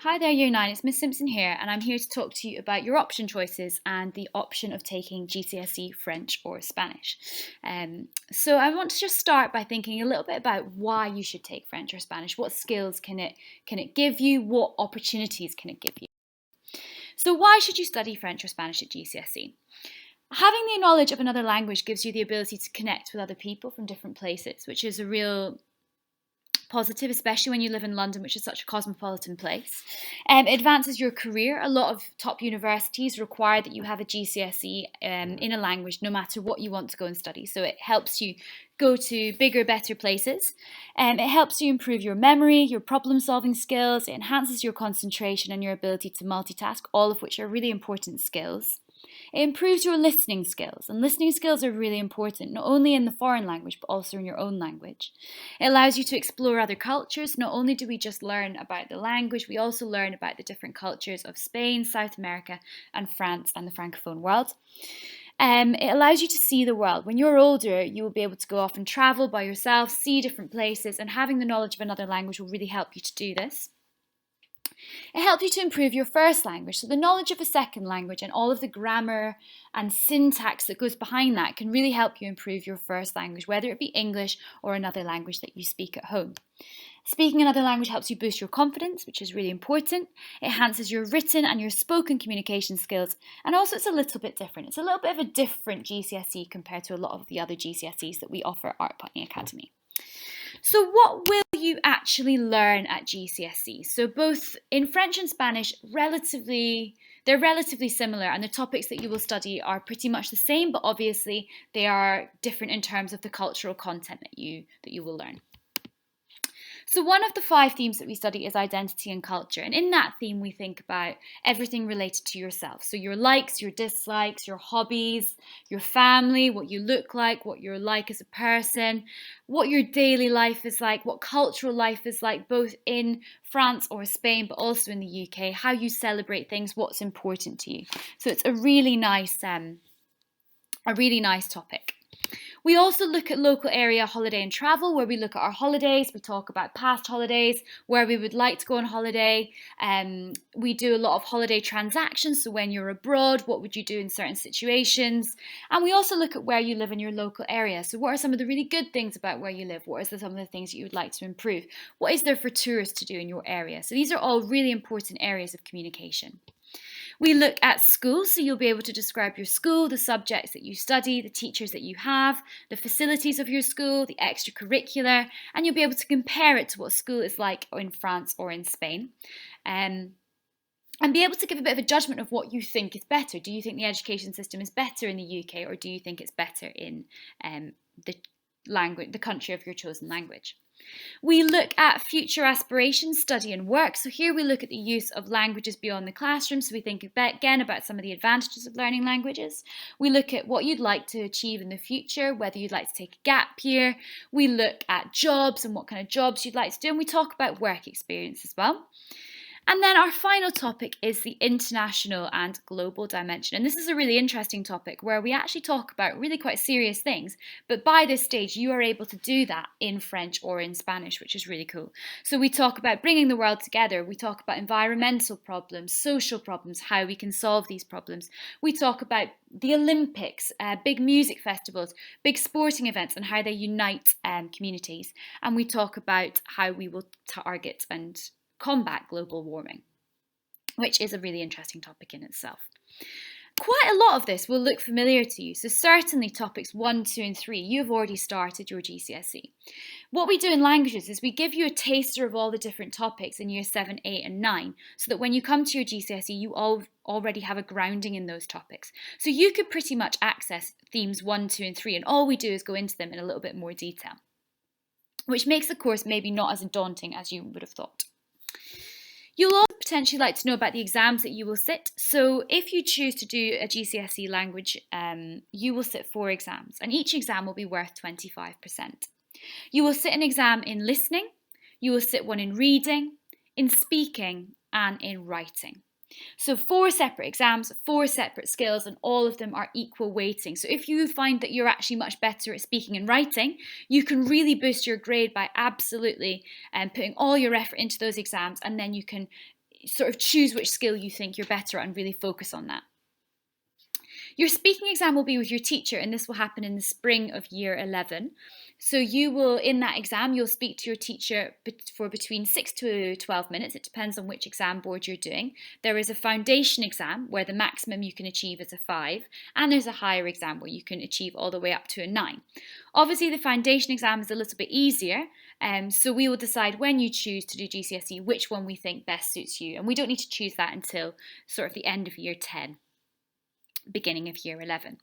Hi there, Year 9, it's Miss Simpson here, and I'm here to talk to you about your option choices and the option of taking GCSE French or Spanish. So I want to just start by thinking a little bit about why you should take French or Spanish. What skills can it give you? What opportunities can it give you? So why should you study French or Spanish at GCSE? Having the knowledge of another language gives you the ability to connect with other people from different places, which is a real positive, especially when you live in London, which is such a cosmopolitan place. It advances your career. A lot of top universities require that you have a GCSE in a language, no matter what you want to go and study. So it helps you go to bigger, better places. It helps you improve your memory, your problem solving skills. It enhances your concentration and your ability to multitask, all of which are really important skills. It improves your listening skills, and listening skills are really important, not only in the foreign language, but also in your own language. It allows you to explore other cultures. Not only do we just learn about the language, we also learn about the different cultures of Spain, South America, and France, and the Francophone world. It allows you to see the world. When you're older, you will be able to go off and travel by yourself, see different places, and having the knowledge of another language will really help you to do this. It helps you to improve your first language. So the knowledge of a second language and all of the grammar and syntax that goes behind that can really help you improve your first language, whether it be English or another language that you speak at home. Speaking another language helps you boost your confidence, which is really important. It enhances your written and your spoken communication skills. And also it's a little bit different. It's a little bit of a different GCSE compared to a lot of the other GCSEs that we offer at Art Putney Academy. So what will you actually learn at GCSE? So both in French and Spanish, they're relatively similar, and the topics that you will study are pretty much the same, but obviously they are different in terms of the cultural content that you will learn. So one of the 5 themes that we study is identity and culture. And in that theme, we think about everything related to yourself. So your likes, your dislikes, your hobbies, your family, what you look like, what you're like as a person, what your daily life is like, what cultural life is like, both in France or Spain, but also in the UK, how you celebrate things, what's important to you. So it's a really nice topic. We also look at local area holiday and travel, where we look at our holidays. We talk about past holidays, where we would like to go on holiday. We do a lot of holiday transactions. So when you're abroad, what would you do in certain situations? And we also look at where you live in your local area. So what are some of the really good things about where you live? What are some of the things that you would like to improve? What is there for tourists to do in your area? So these are all really important areas of communication. We look at school, so you'll be able to describe your school, the subjects that you study, the teachers that you have, the facilities of your school, the extracurricular, and you'll be able to compare it to what school is like in France or in Spain. And be able to give a bit of a judgment of what you think is better. Do you think the education system is better in the UK, or do you think it's better in the country of your chosen language? We look at future aspirations, study and work. So here we look at the use of languages beyond the classroom. So we think again about some of the advantages of learning languages. We look at what you'd like to achieve in the future, whether you'd like to take a gap year. We look at jobs and what kind of jobs you'd like to do. And we talk about work experience as well. And then our final topic is the international and global dimension. And this is a really interesting topic where we actually talk about really quite serious things. But by this stage, you are able to do that in French or in Spanish, which is really cool. So we talk about bringing the world together. We talk about environmental problems, social problems, how we can solve these problems. We talk about the Olympics, big music festivals, big sporting events, and how they unite communities. And we talk about how we will target and combat global warming, which is a really interesting topic in itself. Quite a lot of this will look familiar to you, so certainly topics 1, 2 and 3, you've already started your GCSE. What we do in languages is we give you a taster of all the different topics in year 7, 8 and 9, so that when you come to your GCSE you already have a grounding in those topics. So you could pretty much access themes 1, 2 and 3, and all we do is go into them in a little bit more detail, which makes the course maybe not as daunting as you would have thought. You'll also potentially like to know about the exams that you will sit. So if you choose to do a GCSE language, you will sit 4 exams, and each exam will be worth 25%. You will sit an exam in listening, you will sit one in reading, in speaking, and in writing. So 4 separate exams, 4 separate skills, and all of them are equal weighting. So if you find that you're actually much better at speaking and writing, you can really boost your grade by absolutely putting all your effort into those exams, and then you can sort of choose which skill you think you're better at and really focus on that. Your speaking exam will be with your teacher, and this will happen in the spring of year 11. So you will, in that exam, you'll speak to your teacher for between 6 to 12 minutes. It depends on which exam board you're doing. There is a foundation exam where the maximum you can achieve is a 5, and there's a higher exam where you can achieve all the way up to a 9. Obviously, the foundation exam is a little bit easier, so we will decide when you choose to do GCSE which one we think best suits you, and we don't need to choose that until sort of the end of year 10. Beginning of year 11.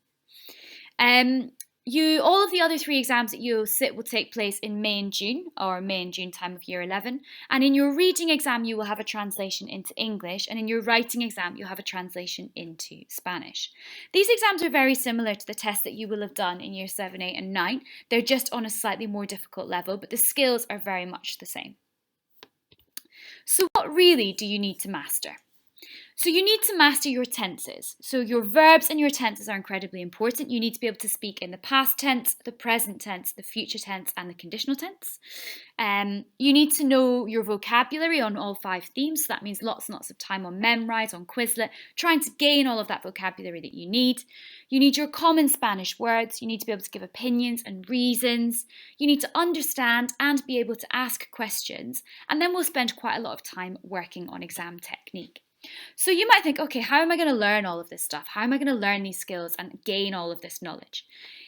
All of the other 3 exams that you'll sit will take place in May and June, or May and June time of year 11. And in your reading exam, you will have a translation into English, and in your writing exam, you'll have a translation into Spanish. These exams are very similar to the tests that you will have done in year 7, 8, and 9. They're just on a slightly more difficult level, but the skills are very much the same. So what really do you need to master? So you need to master your tenses. So your verbs and your tenses are incredibly important. You need to be able to speak in the past tense, the present tense, the future tense, and the conditional tense. You need to know your vocabulary on all 5 themes. So that means lots and lots of time on Memrise, on Quizlet, trying to gain all of that vocabulary that you need. You need your common Spanish words. You need to be able to give opinions and reasons. You need to understand and be able to ask questions. And then we'll spend quite a lot of time working on exam technique. So you might think, okay, how am I going to learn all of this stuff? How am I going to learn these skills and gain all of this knowledge?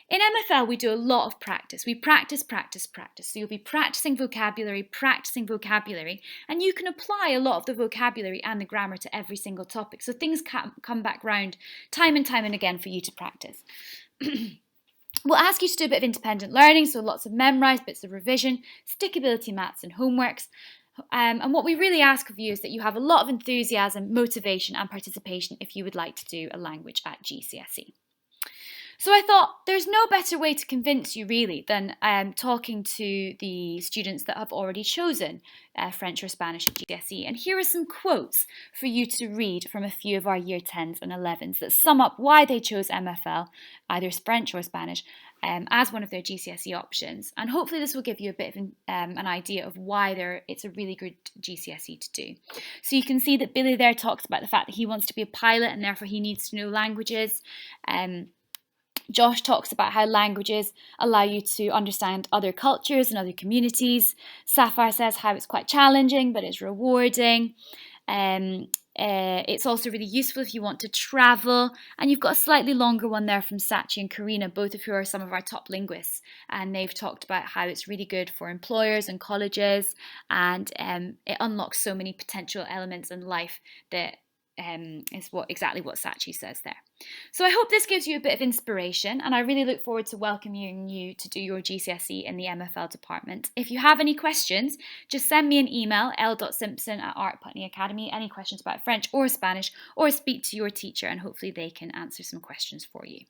In MFL, we do a lot of practice. We practice. So you'll be practicing vocabulary, and you can apply a lot of the vocabulary and the grammar to every single topic. So things can come back round time and time and again for you to practice. We'll ask you to do a bit of independent learning, so lots of Memrise, bits of revision, stickability maths and homeworks. And what we really ask of you is that you have a lot of enthusiasm, motivation and participation if you would like to do a language at GCSE. So I thought there's no better way to convince you really than talking to the students that have already chosen French or Spanish at GCSE. And here are some quotes for you to read from a few of our year 10s and 11s that sum up why they chose MFL, either French or Spanish, as one of their GCSE options. And hopefully this will give you a bit of an idea of why it's a really good GCSE to do. So you can see that Billy there talks about the fact that he wants to be a pilot and therefore he needs to know languages. Josh talks about how languages allow you to understand other cultures and other communities. Sapphire says how it's quite challenging, but it's rewarding. It's also really useful if you want to travel. And you've got a slightly longer one there from Sachi and Karina, both of who are some of our top linguists. And they've talked about how it's really good for employers and colleges. And it unlocks so many potential elements in life that is exactly what Sachi says there. So I hope this gives you a bit of inspiration, and I really look forward to welcoming you to do your GCSE in the MFL department. If you have any questions, just send me an email, l.simpson@Art Putney Academy, any questions about French or Spanish, or speak to your teacher and hopefully they can answer some questions for you.